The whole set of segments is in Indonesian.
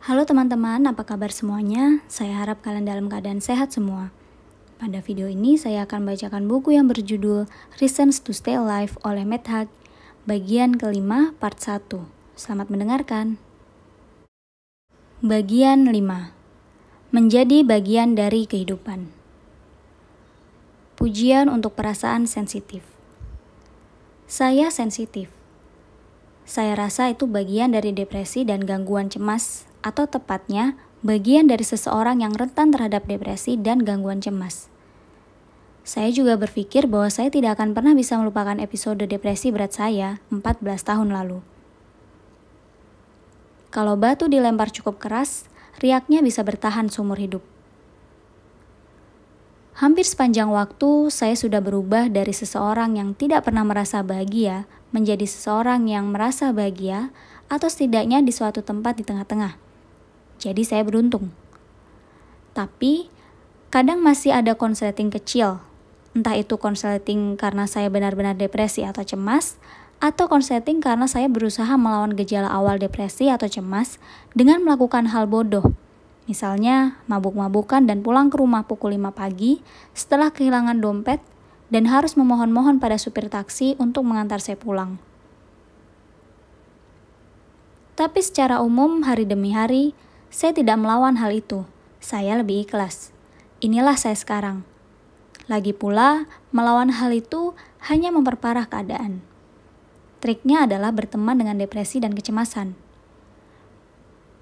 Halo teman-teman, apa kabar semuanya? Saya harap kalian dalam keadaan sehat semua. Pada video ini saya akan bacakan buku yang berjudul Reasons to Stay Alive oleh Matt Haig, bagian kelima part 1. Selamat mendengarkan. Bagian 5. Menjadi bagian dari kehidupan. Pujian untuk perasaan sensitif. Saya sensitif. Saya rasa itu bagian dari depresi dan gangguan cemas, atau tepatnya, bagian dari seseorang yang rentan terhadap depresi dan gangguan cemas. Saya juga berpikir bahwa saya tidak akan pernah bisa melupakan episode depresi berat saya 14 tahun lalu. Kalau batu dilempar cukup keras, riaknya bisa bertahan seumur hidup. Hampir sepanjang waktu, saya sudah berubah dari seseorang yang tidak pernah merasa bahagia menjadi seseorang yang merasa bahagia atau setidaknya di suatu tempat di tengah-tengah. Jadi saya beruntung. Tapi, kadang masih ada konsleting kecil. Entah itu konsleting karena saya benar-benar depresi atau cemas, atau konsleting karena saya berusaha melawan gejala awal depresi atau cemas dengan melakukan hal bodoh. Misalnya, mabuk-mabukan dan pulang ke rumah pukul 5 pagi setelah kehilangan dompet dan harus memohon-mohon pada supir taksi untuk mengantar saya pulang. Tapi secara umum, hari demi hari, saya tidak melawan hal itu. Saya lebih ikhlas. Inilah saya sekarang. Lagi pula, melawan hal itu hanya memperparah keadaan. Triknya adalah berteman dengan depresi dan kecemasan.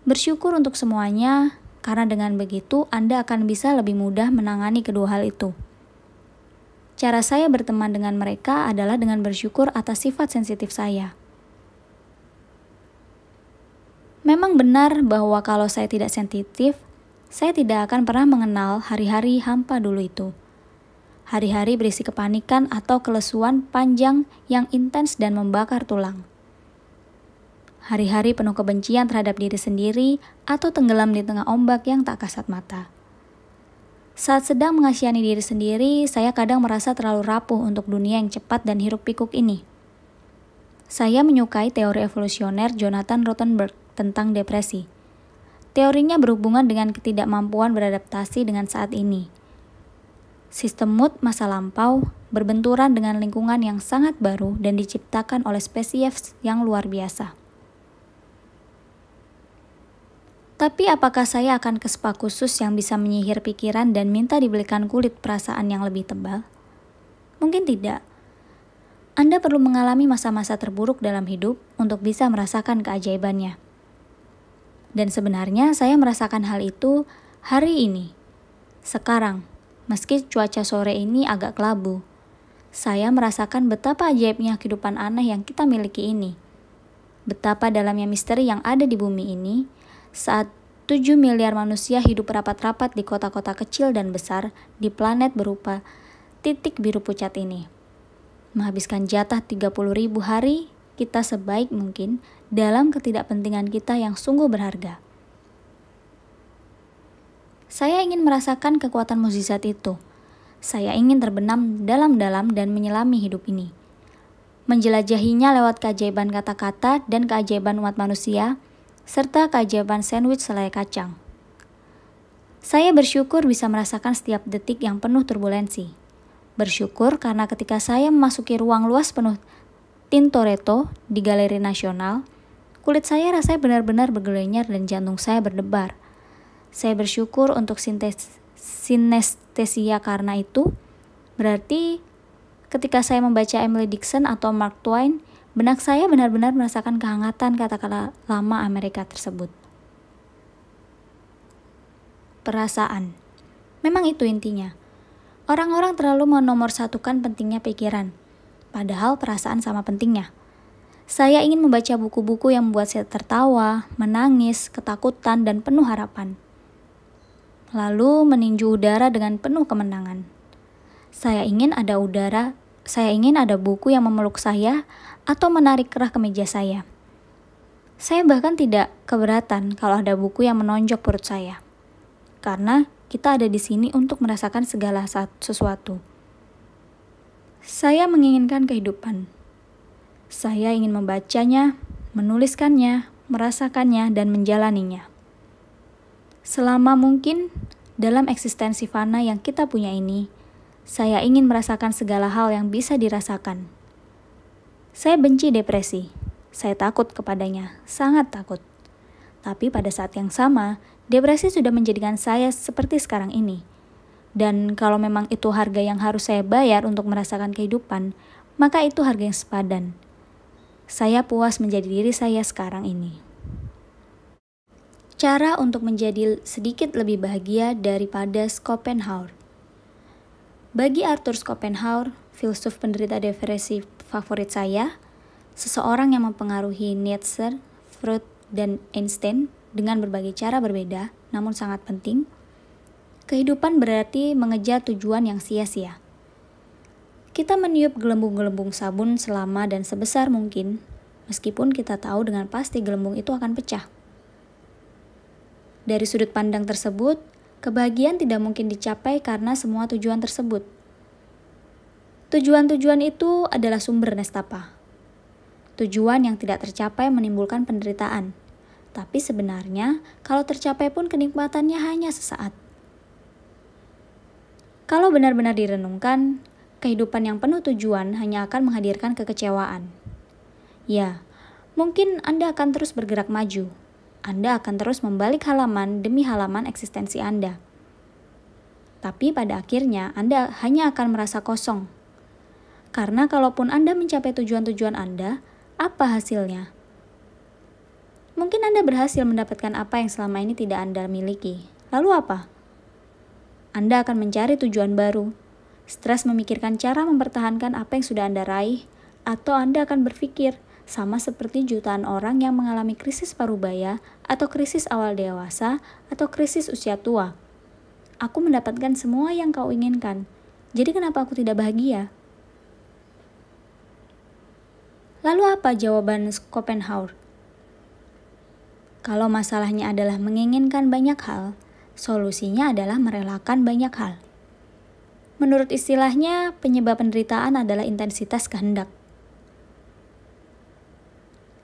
Bersyukur untuk semuanya, karena dengan begitu Anda akan bisa lebih mudah menangani kedua hal itu. Cara saya berteman dengan mereka adalah dengan bersyukur atas sifat sensitif saya. Memang benar bahwa kalau saya tidak sensitif, saya tidak akan pernah mengenal hari-hari hampa dulu itu. Hari-hari berisi kepanikan atau kelesuan panjang yang intens dan membakar tulang. Hari-hari penuh kebencian terhadap diri sendiri atau tenggelam di tengah ombak yang tak kasat mata. Saat sedang mengasihani diri sendiri, saya kadang merasa terlalu rapuh untuk dunia yang cepat dan hiruk-pikuk ini. Saya menyukai teori evolusioner Jonathan Rothenberg tentang depresi. Teorinya berhubungan dengan ketidakmampuan beradaptasi dengan saat ini. Sistem mood masa lampau berbenturan dengan lingkungan yang sangat baru dan diciptakan oleh spesies yang luar biasa. Tapi apakah saya akan ke spa khusus yang bisa menyihir pikiran dan minta dibelikan kulit perasaan yang lebih tebal? Mungkin tidak. Anda perlu mengalami masa-masa terburuk dalam hidup untuk bisa merasakan keajaibannya. Dan sebenarnya saya merasakan hal itu hari ini. Sekarang, meski cuaca sore ini agak kelabu, saya merasakan betapa ajaibnya kehidupan aneh yang kita miliki ini. Betapa dalamnya misteri yang ada di bumi ini, saat 7 miliar manusia hidup rapat-rapat di kota-kota kecil dan besar di planet berupa titik biru pucat ini. Menghabiskan jatah 30.000 hari kita sebaik mungkin dalam ketidakpentingan kita yang sungguh berharga. Saya ingin merasakan kekuatan mukjizat itu. Saya ingin terbenam dalam-dalam dan menyelami hidup ini. Menjelajahinya lewat keajaiban kata-kata dan keajaiban umat manusia, serta keajaiban sandwich selai kacang. Saya bersyukur bisa merasakan setiap detik yang penuh turbulensi. Bersyukur karena ketika saya memasuki ruang luas penuh Tintoretto di Galeri Nasional, kulit saya rasanya benar-benar bergelenyar dan jantung saya berdebar. Saya bersyukur untuk sinestesia karena itu. Berarti ketika saya membaca Emily Dickinson atau Mark Twain, benak saya benar-benar merasakan kehangatan kata-kata lama Amerika tersebut. Perasaan. Memang itu intinya. Orang-orang terlalu menomorsatukan pentingnya pikiran, padahal perasaan sama pentingnya. Saya ingin membaca buku-buku yang membuat saya tertawa, menangis, ketakutan, dan penuh harapan. Lalu meninju udara dengan penuh kemenangan. Saya ingin ada buku yang memeluk saya atau menarik kerah kemeja saya. Saya bahkan tidak keberatan kalau ada buku yang menonjok perut saya. Karena kita ada di sini untuk merasakan segala sesuatu. Saya menginginkan kehidupan. Saya ingin membacanya, menuliskannya, merasakannya, dan menjalaninya. Selama mungkin dalam eksistensi fana yang kita punya ini, saya ingin merasakan segala hal yang bisa dirasakan. Saya benci depresi. Saya takut kepadanya, sangat takut. Tapi pada saat yang sama, depresi sudah menjadikan saya seperti sekarang ini. Dan kalau memang itu harga yang harus saya bayar untuk merasakan kehidupan, maka itu harga yang sepadan. Saya puas menjadi diri saya sekarang ini. Cara untuk menjadi sedikit lebih bahagia daripada Schopenhauer. Bagi Arthur Schopenhauer, filsuf penderita depresi favorit saya, seseorang yang mempengaruhi Nietzsche, Freud, dan Einstein dengan berbagai cara berbeda, namun sangat penting. Kehidupan berarti mengejar tujuan yang sia-sia. Kita meniup gelembung-gelembung sabun selama dan sebesar mungkin, meskipun kita tahu dengan pasti gelembung itu akan pecah. Dari sudut pandang tersebut, kebahagiaan tidak mungkin dicapai karena semua tujuan tersebut. Tujuan-tujuan itu adalah sumber nestapa. Tujuan yang tidak tercapai menimbulkan penderitaan. Tapi sebenarnya, kalau tercapai pun kenikmatannya hanya sesaat. Kalau benar-benar direnungkan, kehidupan yang penuh tujuan hanya akan menghadirkan kekecewaan. Ya, mungkin Anda akan terus bergerak maju. Anda akan terus membalik halaman demi halaman eksistensi Anda. Tapi pada akhirnya Anda hanya akan merasa kosong. Karena kalaupun Anda mencapai tujuan-tujuan Anda, apa hasilnya? Mungkin Anda berhasil mendapatkan apa yang selama ini tidak Anda miliki. Lalu apa? Anda akan mencari tujuan baru, stres memikirkan cara mempertahankan apa yang sudah Anda raih, atau Anda akan berpikir, sama seperti jutaan orang yang mengalami krisis parubaya, atau krisis awal dewasa, atau krisis usia tua. Aku mendapatkan semua yang kau inginkan, jadi kenapa aku tidak bahagia? Lalu apa jawaban Schopenhauer? Kalau masalahnya adalah menginginkan banyak hal, solusinya adalah merelakan banyak hal. Menurut istilahnya, penyebab penderitaan adalah intensitas kehendak.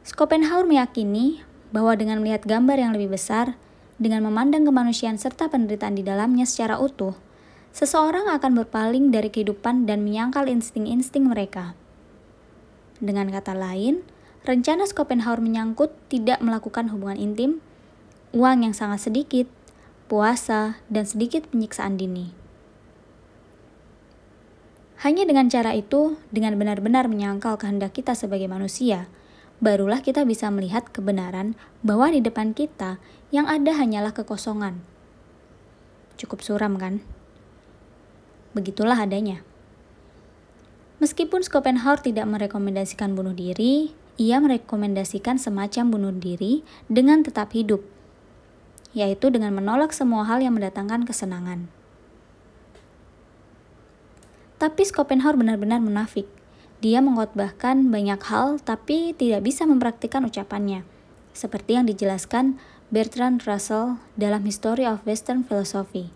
Schopenhauer meyakini bahwa dengan melihat gambar yang lebih besar, dengan memandang kemanusiaan serta penderitaan di dalamnya secara utuh, seseorang akan berpaling dari kehidupan dan menyangkal insting-insting mereka. Dengan kata lain, rencana Schopenhauer menyangkut tidak melakukan hubungan intim, uang yang sangat sedikit, puasa, dan sedikit penyiksaan dini. Hanya dengan cara itu, dengan benar-benar menyangkal kehendak kita sebagai manusia, barulah kita bisa melihat kebenaran bahwa di depan kita yang ada hanyalah kekosongan. Cukup suram kan? Begitulah adanya. Meskipun Schopenhauer tidak merekomendasikan bunuh diri, ia merekomendasikan semacam bunuh diri dengan tetap hidup, yaitu dengan menolak semua hal yang mendatangkan kesenangan. Tapi Schopenhauer benar-benar munafik. Dia mengkhotbahkan banyak hal tapi tidak bisa mempraktikkan ucapannya, seperti yang dijelaskan Bertrand Russell dalam History of Western Philosophy.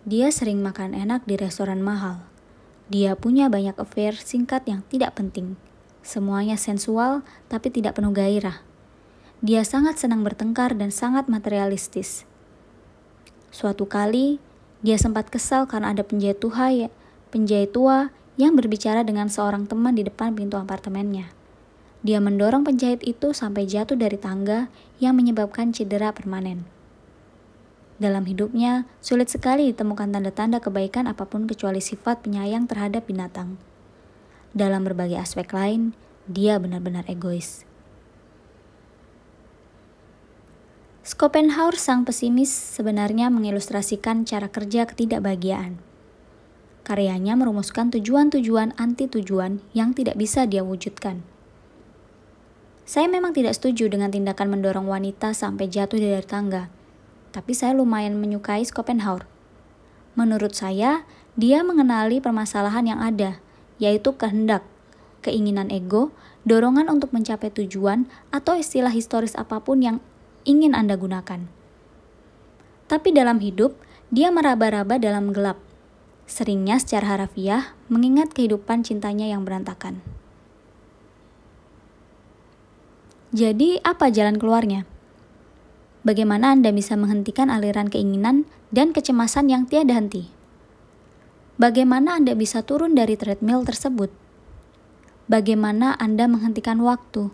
Dia sering makan enak di restoran mahal. Dia punya banyak affair singkat yang tidak penting. Semuanya sensual tapi tidak penuh gairah. Dia sangat senang bertengkar dan sangat materialistis. Suatu kali, dia sempat kesal karena ada penjahit tua yang berbicara dengan seorang teman di depan pintu apartemennya. Dia mendorong penjahit itu sampai jatuh dari tangga yang menyebabkan cedera permanen. Dalam hidupnya, sulit sekali ditemukan tanda-tanda kebaikan apapun kecuali sifat penyayang terhadap binatang. Dalam berbagai aspek lain, dia benar-benar egois. Schopenhauer, sang pesimis, sebenarnya mengilustrasikan cara kerja ketidakbahagiaan. Karyanya merumuskan tujuan-tujuan anti-tujuan yang tidak bisa dia wujudkan. Saya memang tidak setuju dengan tindakan mendorong wanita sampai jatuh dari tangga, tapi saya lumayan menyukai Schopenhauer. Menurut saya, dia mengenali permasalahan yang ada, yaitu kehendak, keinginan ego, dorongan untuk mencapai tujuan, atau istilah historis apapun yang ingin Anda gunakan. Tapi dalam hidup, dia meraba-raba dalam gelap, seringnya secara harafiah mengingat kehidupan cintanya yang berantakan. Jadi, apa jalan keluarnya? Bagaimana Anda bisa menghentikan aliran keinginan dan kecemasan yang tiada henti? Bagaimana Anda bisa turun dari treadmill tersebut? Bagaimana Anda menghentikan waktu?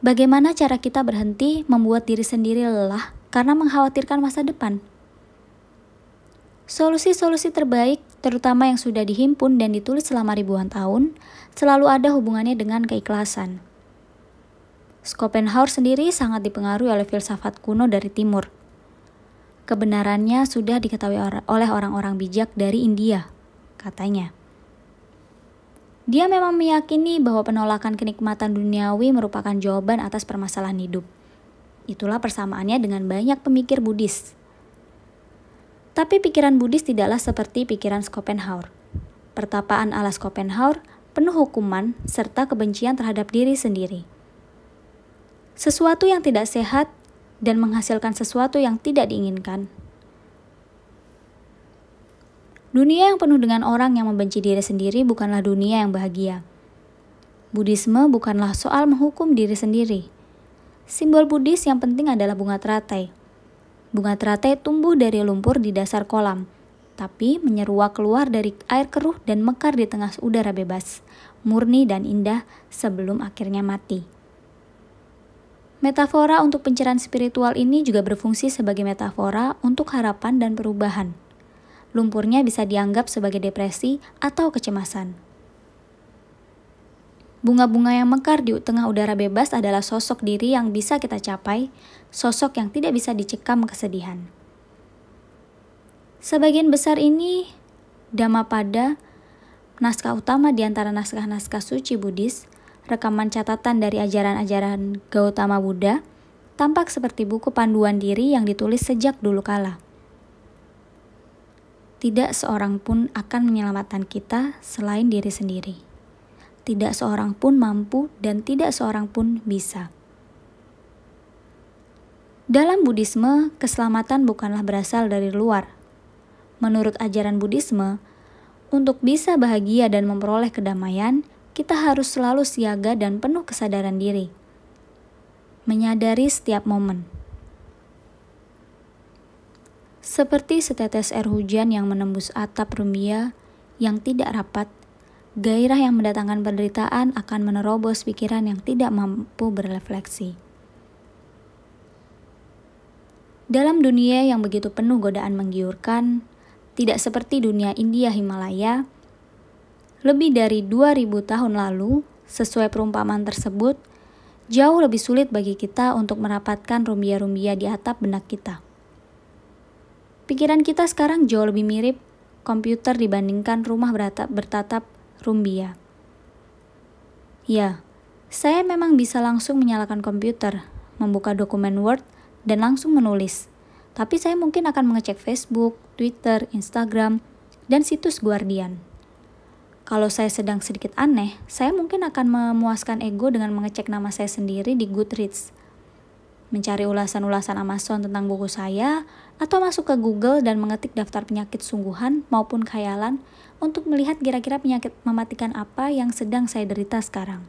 Bagaimana cara kita berhenti membuat diri sendiri lelah karena mengkhawatirkan masa depan? Solusi-solusi terbaik, terutama yang sudah dihimpun dan ditulis selama ribuan tahun, selalu ada hubungannya dengan keikhlasan. Schopenhauer sendiri sangat dipengaruhi oleh filsafat kuno dari timur. Kebenarannya sudah diketahui oleh orang-orang bijak dari India, katanya. Dia memang meyakini bahwa penolakan kenikmatan duniawi merupakan jawaban atas permasalahan hidup. Itulah persamaannya dengan banyak pemikir Buddhis. Tapi pikiran Buddhis tidaklah seperti pikiran Schopenhauer. Pertapaan ala Schopenhauer penuh hukuman serta kebencian terhadap diri sendiri. Sesuatu yang tidak sehat dan menghasilkan sesuatu yang tidak diinginkan. Dunia yang penuh dengan orang yang membenci diri sendiri bukanlah dunia yang bahagia. Buddhisme bukanlah soal menghukum diri sendiri. Simbol Buddhis yang penting adalah bunga teratai. Bunga teratai tumbuh dari lumpur di dasar kolam, tapi menyeruak keluar dari air keruh dan mekar di tengah udara bebas, murni dan indah sebelum akhirnya mati. Metafora untuk pencerahan spiritual ini juga berfungsi sebagai metafora untuk harapan dan perubahan. Lumpurnya bisa dianggap sebagai depresi atau kecemasan. Bunga-bunga yang mekar di tengah udara bebas adalah sosok diri yang bisa kita capai, sosok yang tidak bisa dicekam kesedihan. Sebagian besar ini, Dhammapada, naskah utama di antara naskah-naskah suci Buddhis, rekaman catatan dari ajaran-ajaran Gautama Buddha, tampak seperti buku panduan diri yang ditulis sejak dulu kala. Tidak seorang pun akan menyelamatkan kita selain diri sendiri. Tidak seorang pun mampu dan tidak seorang pun bisa. Dalam Buddhisme, keselamatan bukanlah berasal dari luar. Menurut ajaran Buddhisme, untuk bisa bahagia dan memperoleh kedamaian, kita harus selalu siaga dan penuh kesadaran diri. Menyadari setiap momen. Seperti setetes air hujan yang menembus atap rumbia yang tidak rapat, gairah yang mendatangkan penderitaan akan menerobos pikiran yang tidak mampu berefleksi. Dalam dunia yang begitu penuh godaan menggiurkan, tidak seperti dunia India Himalaya, lebih dari 2000 tahun lalu, sesuai perumpamaan tersebut, jauh lebih sulit bagi kita untuk merapatkan rumbia-rumbia di atap benak kita. Pikiran kita sekarang jauh lebih mirip komputer dibandingkan rumah bertatap rumbia. Ya, saya memang bisa langsung menyalakan komputer, membuka dokumen Word, dan langsung menulis. Tapi saya mungkin akan mengecek Facebook, Twitter, Instagram, dan situs Guardian. Kalau saya sedang sedikit aneh, saya mungkin akan memuaskan ego dengan mengecek nama saya sendiri di Goodreads, mencari ulasan-ulasan Amazon tentang buku saya, atau masuk ke Google dan mengetik daftar penyakit sungguhan maupun khayalan untuk melihat kira-kira penyakit mematikan apa yang sedang saya derita sekarang.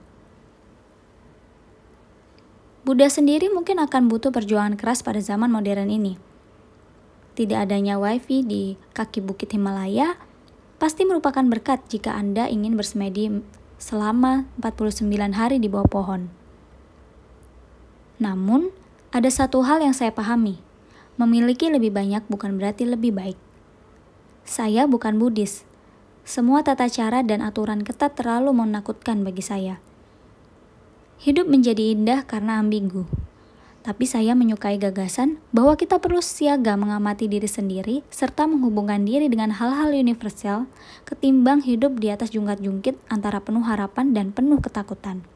Buddha sendiri mungkin akan butuh perjuangan keras pada zaman modern ini. Tidak adanya wifi di kaki bukit Himalaya pasti merupakan berkat jika Anda ingin bersemedi selama 49 hari di bawah pohon. Namun, ada satu hal yang saya pahami, memiliki lebih banyak bukan berarti lebih baik. Saya bukan Buddhis. Semua tata cara dan aturan ketat terlalu menakutkan bagi saya. Hidup menjadi indah karena ambigu. Tapi saya menyukai gagasan bahwa kita perlu siaga mengamati diri sendiri serta menghubungkan diri dengan hal-hal universal ketimbang hidup di atas jungkat-jungkit antara penuh harapan dan penuh ketakutan.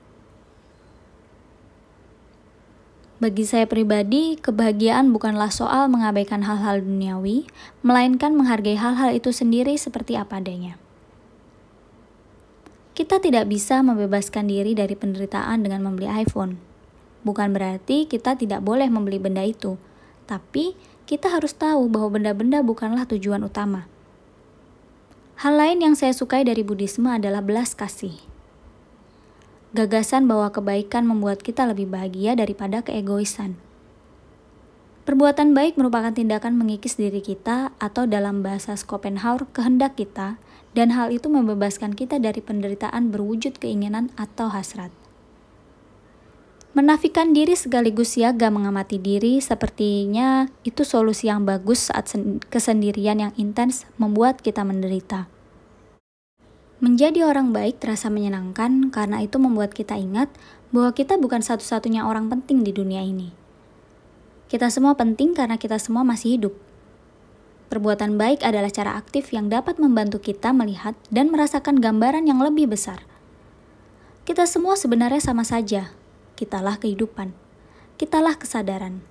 Bagi saya pribadi, kebahagiaan bukanlah soal mengabaikan hal-hal duniawi, melainkan menghargai hal-hal itu sendiri seperti apa adanya. Kita tidak bisa membebaskan diri dari penderitaan dengan membeli iPhone. Bukan berarti kita tidak boleh membeli benda itu, tapi kita harus tahu bahwa benda-benda bukanlah tujuan utama. Hal lain yang saya sukai dari Buddhisme adalah belas kasih. Gagasan bahwa kebaikan membuat kita lebih bahagia daripada keegoisan. Perbuatan baik merupakan tindakan mengikis diri kita atau dalam bahasa Schopenhauer, kehendak kita, dan hal itu membebaskan kita dari penderitaan berwujud keinginan atau hasrat. Menafikan diri sekaligus siaga mengamati diri sepertinya itu solusi yang bagus saat kesendirian yang intens membuat kita menderita. Menjadi orang baik terasa menyenangkan karena itu membuat kita ingat bahwa kita bukan satu-satunya orang penting di dunia ini. Kita semua penting karena kita semua masih hidup. Perbuatan baik adalah cara aktif yang dapat membantu kita melihat dan merasakan gambaran yang lebih besar. Kita semua sebenarnya sama saja. Kitalah kehidupan. Kitalah kesadaran.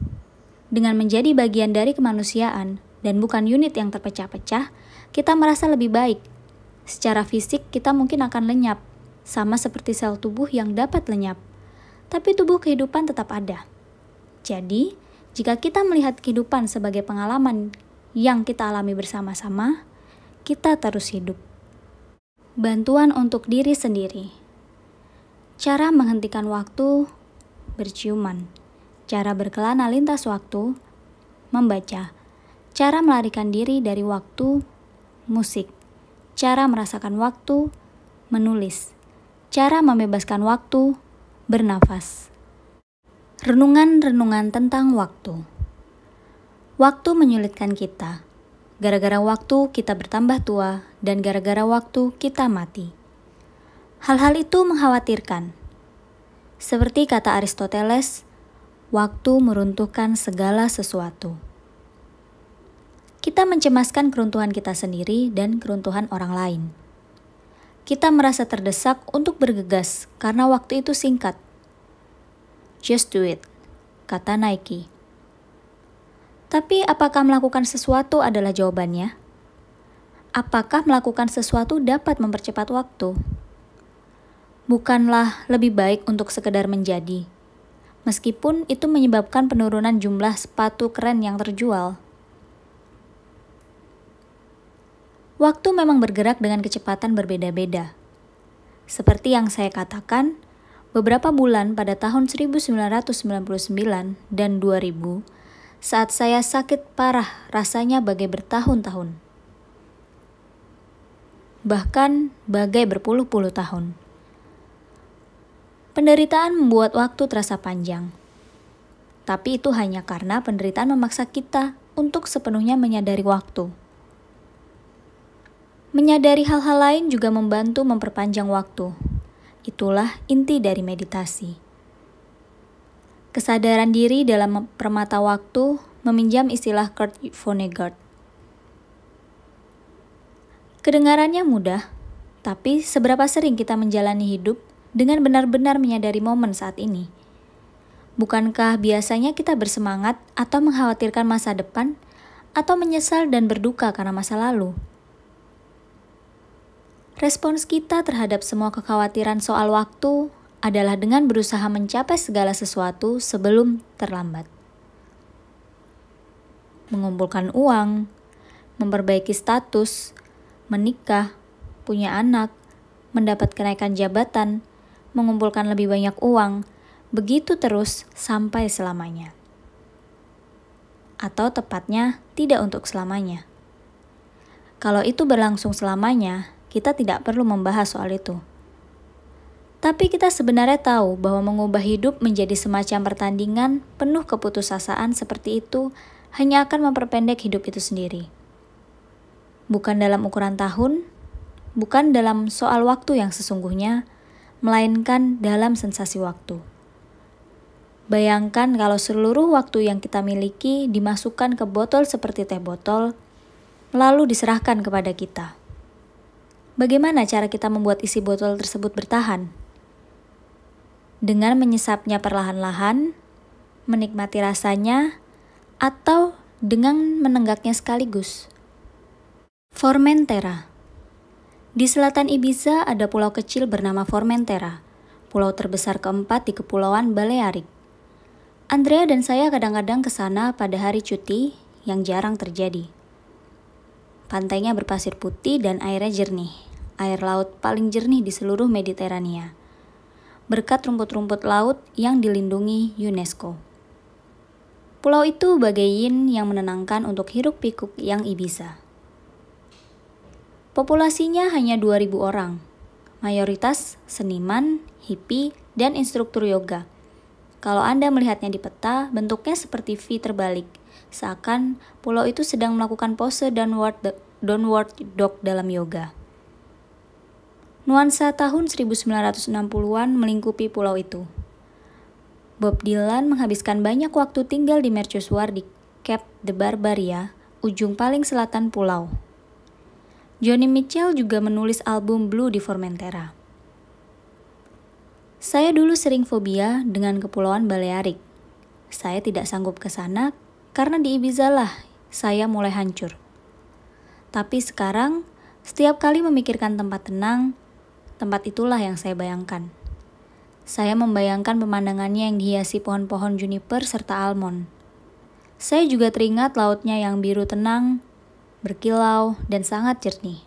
Dengan menjadi bagian dari kemanusiaan dan bukan unit yang terpecah-pecah, kita merasa lebih baik. Secara fisik kita mungkin akan lenyap, sama seperti sel tubuh yang dapat lenyap. Tapi tubuh kehidupan tetap ada. Jadi, jika kita melihat kehidupan sebagai pengalaman yang kita alami bersama-sama, kita terus hidup. Bantuan untuk diri sendiri. Cara menghentikan waktu, berciuman. Cara berkelana lintas waktu, membaca. Cara melarikan diri dari waktu, musik. Cara merasakan waktu, menulis. Cara membebaskan waktu, bernafas. Renungan-renungan tentang waktu. Waktu menyulitkan kita. Gara-gara waktu kita bertambah tua dan gara-gara waktu kita mati. Hal-hal itu mengkhawatirkan. Seperti kata Aristoteles, waktu meruntuhkan segala sesuatu. Kita mencemaskan keruntuhan kita sendiri dan keruntuhan orang lain. Kita merasa terdesak untuk bergegas karena waktu itu singkat. Just do it, kata Nike. Tapi apakah melakukan sesuatu adalah jawabannya? Apakah melakukan sesuatu dapat mempercepat waktu? Bukanlah lebih baik untuk sekedar menjadi, meskipun itu menyebabkan penurunan jumlah sepatu keren yang terjual. Waktu memang bergerak dengan kecepatan berbeda-beda. Seperti yang saya katakan, beberapa bulan pada tahun 1999 dan 2000, saat saya sakit parah rasanya bagai bertahun-tahun. Bahkan bagai berpuluh-puluh tahun. Penderitaan membuat waktu terasa panjang. Tapi itu hanya karena penderitaan memaksa kita untuk sepenuhnya menyadari waktu. Menyadari hal-hal lain juga membantu memperpanjang waktu. Itulah inti dari meditasi. Kesadaran diri dalam permata waktu meminjam istilah Kurt Vonnegut. Kedengarannya mudah, tapi seberapa sering kita menjalani hidup dengan benar-benar menyadari momen saat ini? Bukankah biasanya kita bersemangat atau mengkhawatirkan masa depan, atau menyesal dan berduka karena masa lalu? Respons kita terhadap semua kekhawatiran soal waktu adalah dengan berusaha mencapai segala sesuatu sebelum terlambat. Mengumpulkan uang, memperbaiki status, menikah, punya anak, mendapat kenaikan jabatan, mengumpulkan lebih banyak uang, begitu terus sampai selamanya. Atau tepatnya, tidak untuk selamanya. Kalau itu berlangsung selamanya, kita tidak perlu membahas soal itu. Tapi kita sebenarnya tahu bahwa mengubah hidup menjadi semacam pertandingan penuh keputusasaan seperti itu hanya akan memperpendek hidup itu sendiri. Bukan dalam ukuran tahun, bukan dalam soal waktu yang sesungguhnya, melainkan dalam sensasi waktu. Bayangkan kalau seluruh waktu yang kita miliki dimasukkan ke botol seperti teh botol, lalu diserahkan kepada kita. Bagaimana cara kita membuat isi botol tersebut bertahan? Dengan menyesapnya perlahan-lahan, menikmati rasanya, atau dengan menenggaknya sekaligus. Formentera. Di selatan Ibiza ada pulau kecil bernama Formentera, pulau terbesar keempat di Kepulauan Balearic. Andrea dan saya kadang-kadang ke sana pada hari cuti yang jarang terjadi. Pantainya berpasir putih dan airnya jernih. Air laut paling jernih di seluruh Mediterania. Berkat rumput-rumput laut yang dilindungi UNESCO. Pulau itu bagai yin yang menenangkan untuk hiruk-pikuk yang Ibiza. Populasinya hanya 2.000 orang, mayoritas seniman, hippie, dan instruktur yoga. Kalau Anda melihatnya di peta, bentuknya seperti V terbalik, seakan pulau itu sedang melakukan pose downward dog dalam yoga. Nuansa tahun 1960-an melingkupi pulau itu. Bob Dylan menghabiskan banyak waktu tinggal di mercusuar di Cape de Barbaria, ujung paling selatan pulau. Joni Mitchell juga menulis album Blue di Formentera. Saya dulu sering fobia dengan Kepulauan Balearik. Saya tidak sanggup ke sana karena di Ibiza lah saya mulai hancur. Tapi sekarang, setiap kali memikirkan tempat tenang, tempat itulah yang saya bayangkan. Saya membayangkan pemandangannya yang dihiasi pohon-pohon juniper serta almond. Saya juga teringat lautnya yang biru tenang, berkilau, dan sangat jernih.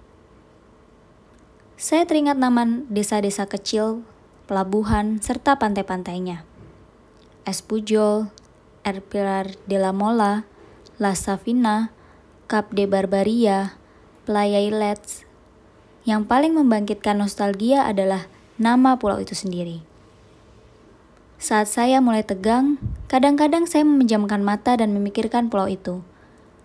Saya teringat nama desa-desa kecil, pelabuhan, serta pantai-pantainya. Espujol, Pilar de la Mola, La Savina, Cap de Barbaria, Playa Islets. Yang paling membangkitkan nostalgia adalah nama pulau itu sendiri. Saat saya mulai tegang, kadang-kadang saya memejamkan mata dan memikirkan pulau itu.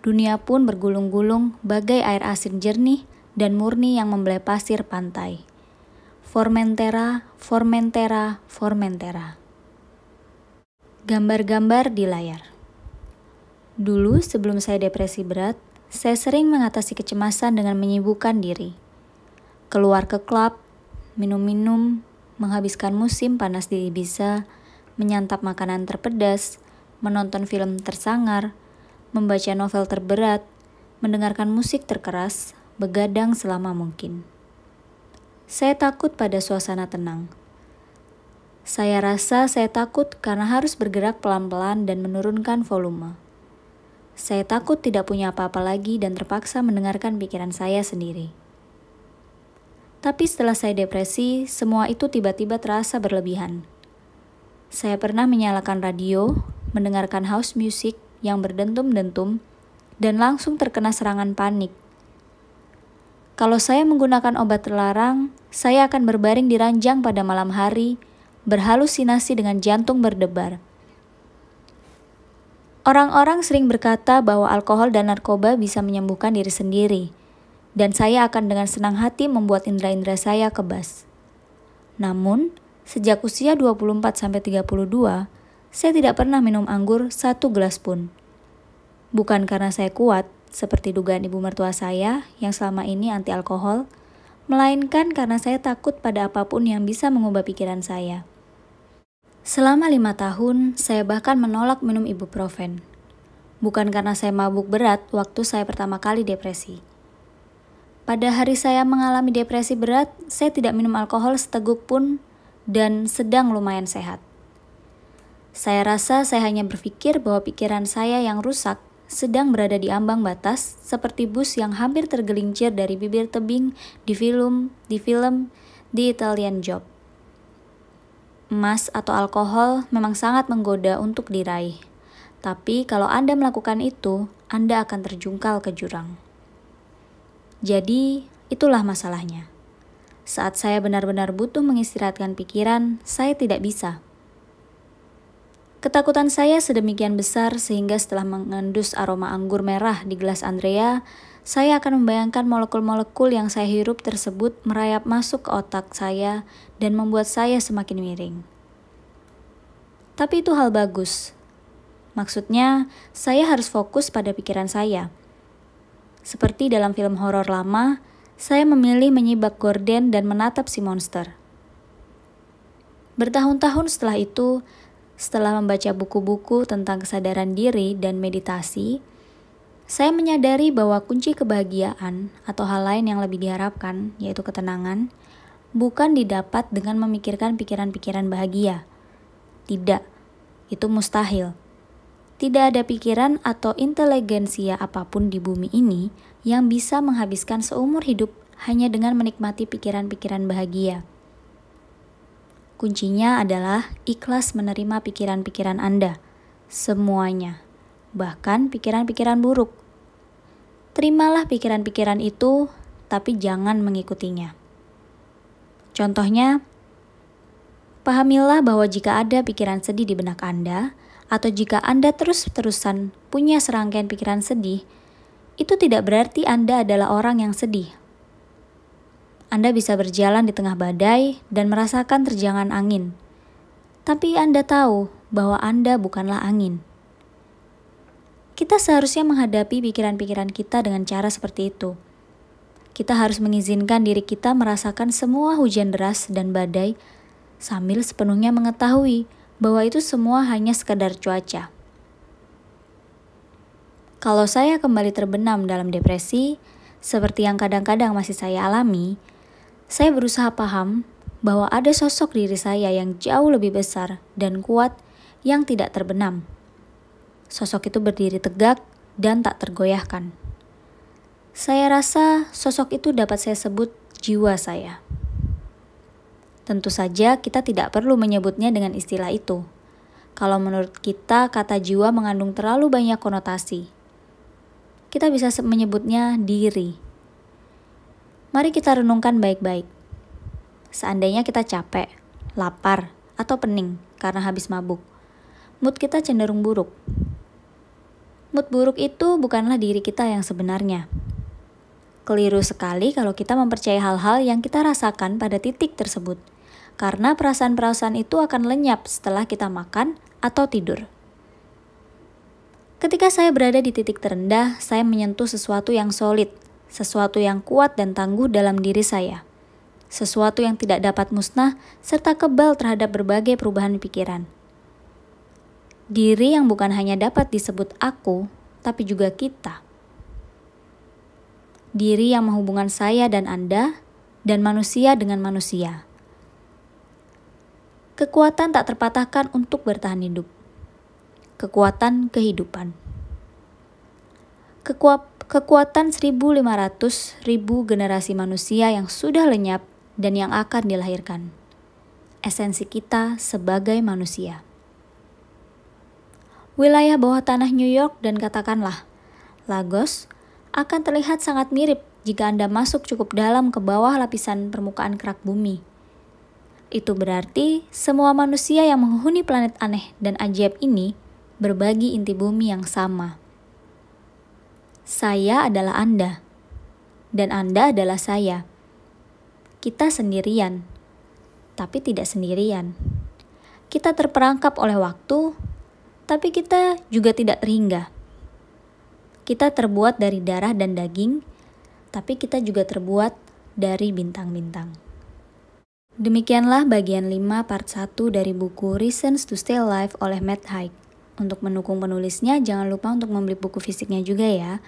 Dunia pun bergulung-gulung bagai air asin jernih dan murni yang membelai pasir pantai. Formentera, Formentera, Formentera. Gambar-gambar di layar. Dulu sebelum saya depresi berat, saya sering mengatasi kecemasan dengan menyibukkan diri. Keluar ke klub, minum-minum, menghabiskan musim panas di Ibiza, menyantap makanan terpedas, menonton film tersangar, membaca novel terberat, mendengarkan musik terkeras, begadang selama mungkin. Saya takut pada suasana tenang. Saya rasa saya takut karena harus bergerak pelan-pelan dan menurunkan volume. Saya takut tidak punya apa-apa lagi dan terpaksa mendengarkan pikiran saya sendiri. Tapi setelah saya depresi, semua itu tiba-tiba terasa berlebihan. Saya pernah menyalakan radio, mendengarkan house music yang berdentum-dentum, dan langsung terkena serangan panik. Kalau saya menggunakan obat terlarang, saya akan berbaring di ranjang pada malam hari, berhalusinasi dengan jantung berdebar. Orang-orang sering berkata bahwa alkohol dan narkoba bisa menyembuhkan diri sendiri, dan saya akan dengan senang hati membuat indera-indera saya kebas. Namun, sejak usia 24-32, saya tidak pernah minum anggur 1 gelas pun. Bukan karena saya kuat, seperti dugaan ibu mertua saya yang selama ini anti alkohol, melainkan karena saya takut pada apapun yang bisa mengubah pikiran saya. Selama 5 tahun, saya bahkan menolak minum ibuprofen. Bukan karena saya mabuk berat waktu saya pertama kali depresi. Pada hari saya mengalami depresi berat, saya tidak minum alkohol seteguk pun dan sedang lumayan sehat. Saya rasa saya hanya berpikir bahwa pikiran saya yang rusak sedang berada di ambang batas seperti bus yang hampir tergelincir dari bibir tebing di film The Italian Job. Emas atau alkohol memang sangat menggoda untuk diraih. Tapi kalau Anda melakukan itu, Anda akan terjungkal ke jurang. Jadi, itulah masalahnya. Saat saya benar-benar butuh mengistirahatkan pikiran, saya tidak bisa. Ketakutan saya sedemikian besar sehingga setelah mengendus aroma anggur merah di gelas Andrea, saya akan membayangkan molekul-molekul yang saya hirup tersebut merayap masuk ke otak saya dan membuat saya semakin miring. Tapi itu hal bagus. Maksudnya, saya harus fokus pada pikiran saya. Seperti dalam film horor lama, saya memilih menyibak gorden dan menatap si monster. Bertahun-tahun setelah itu, setelah membaca buku-buku tentang kesadaran diri dan meditasi, saya menyadari bahwa kunci kebahagiaan atau hal lain yang lebih diharapkan, yaitu ketenangan, bukan didapat dengan memikirkan pikiran-pikiran bahagia. Tidak, itu mustahil. Tidak ada pikiran atau inteligensia apapun di bumi ini yang bisa menghabiskan seumur hidup hanya dengan menikmati pikiran-pikiran bahagia. Kuncinya adalah ikhlas menerima pikiran-pikiran Anda, semuanya, bahkan pikiran-pikiran buruk. Terimalah pikiran-pikiran itu, tapi jangan mengikutinya. Contohnya, pahamilah bahwa jika ada pikiran sedih di benak Anda, atau jika Anda terus-terusan punya serangkaian pikiran sedih, itu tidak berarti Anda adalah orang yang sedih. Anda bisa berjalan di tengah badai dan merasakan terjangan angin. Tapi Anda tahu bahwa Anda bukanlah angin. Kita seharusnya menghadapi pikiran-pikiran kita dengan cara seperti itu. Kita harus mengizinkan diri kita merasakan semua hujan deras dan badai sambil sepenuhnya mengetahui bahwa itu semua hanya sekadar cuaca. Kalau saya kembali terbenam dalam depresi, seperti yang kadang-kadang masih saya alami, saya berusaha paham bahwa ada sosok diri saya yang jauh lebih besar dan kuat yang tidak terbenam. Sosok itu berdiri tegak dan tak tergoyahkan. Saya rasa sosok itu dapat saya sebut jiwa saya. Tentu saja kita tidak perlu menyebutnya dengan istilah itu. Kalau menurut kita, kata jiwa mengandung terlalu banyak konotasi. Kita bisa menyebutnya diri. Mari kita renungkan baik-baik. Seandainya kita capek, lapar, atau pening karena habis mabuk, mood kita cenderung buruk. Mood buruk itu bukanlah diri kita yang sebenarnya. Keliru sekali kalau kita mempercayai hal-hal yang kita rasakan pada titik tersebut, karena perasaan-perasaan itu akan lenyap setelah kita makan atau tidur. Ketika saya berada di titik terendah, saya menyentuh sesuatu yang solid, sesuatu yang kuat dan tangguh dalam diri saya. Sesuatu yang tidak dapat musnah serta kebal terhadap berbagai perubahan pikiran. Diri yang bukan hanya dapat disebut aku, tapi juga kita. Diri yang menghubungkan saya dan Anda, dan manusia dengan manusia. Kekuatan tak terpatahkan untuk bertahan hidup. Kekuatan kehidupan. Kekuatan 1.500.000 generasi manusia yang sudah lenyap dan yang akan dilahirkan. Esensi kita sebagai manusia. Wilayah bawah tanah New York dan katakanlah Lagos akan terlihat sangat mirip jika Anda masuk cukup dalam ke bawah lapisan permukaan kerak bumi. Itu berarti semua manusia yang menghuni planet aneh dan ajaib ini berbagi inti bumi yang sama. Saya adalah Anda, dan Anda adalah saya. Kita sendirian, tapi tidak sendirian. Kita terperangkap oleh waktu, tapi kita juga tidak terhingga. Kita terbuat dari darah dan daging, tapi kita juga terbuat dari bintang-bintang. Demikianlah bagian 5 part 1 dari buku Reasons to Stay Alive oleh Matt Haig. Untuk mendukung penulisnya, jangan lupa untuk membeli buku fisiknya juga ya.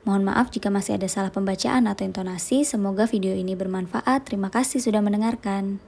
Mohon maaf jika masih ada salah pembacaan atau intonasi. Semoga video ini bermanfaat. Terima kasih sudah mendengarkan.